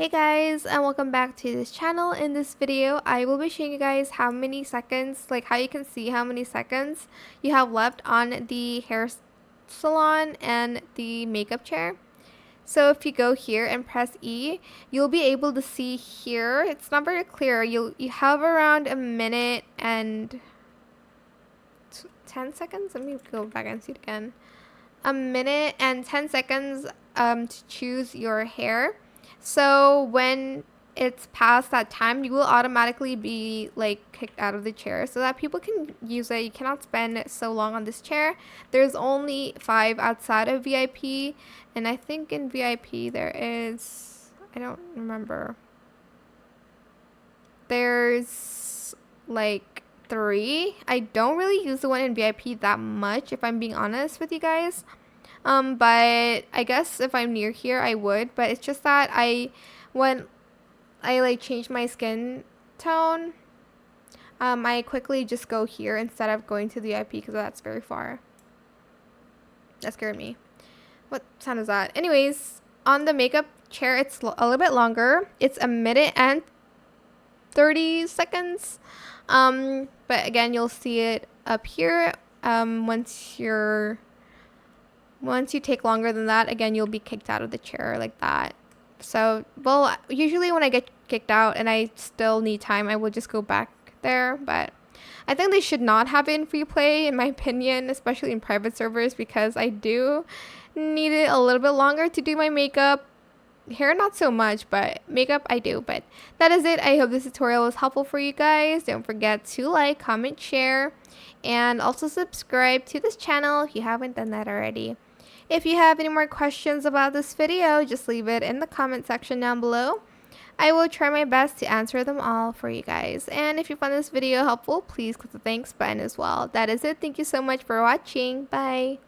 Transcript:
Hey guys, and welcome back to this channel. In this video, I will be showing you guys how many seconds, how you can see how many seconds you have left on the hair salon and the makeup chair. So if you go here and press E, you'll be able to see here. It's not very clear. You have around a minute and 10 seconds. Let me go back and see it again. A minute and 10 seconds to choose your hair. So when it's past that time, you will automatically be kicked out of the chair so that people can use it. You cannot spend so long on this chair. There's only 5 outside of VIP, and I think in VIP there is, I don't remember. There's 3. I don't really use the one in VIP that much, if I'm being honest with you guys. But I guess if I'm near here, I would. But it's just that when I change my skin tone, I quickly just go here instead of going to the VIP because that's very far. That scared me. What sound is that? Anyways, on the makeup chair, it's a little bit longer. It's a minute and 30 seconds. But again, you'll see it up here. Once you take longer than that, again, you'll be kicked out of the chair like that. So, well, usually when I get kicked out and I still need time, I will just go back there. But I think they should not have it in free play, in my opinion, especially in private servers, because I do need it a little bit longer to do my makeup. Hair, not so much, but makeup, I do. But that is it. I hope this tutorial was helpful for you guys. Don't forget to like, comment, share, and also subscribe to this channel if you haven't done that already. If you have any more questions about this video, just leave it in the comment section down below. I will try my best to answer them all for you guys. And if you found this video helpful, please click the thanks button as well. That is it. Thank you so much for watching. Bye.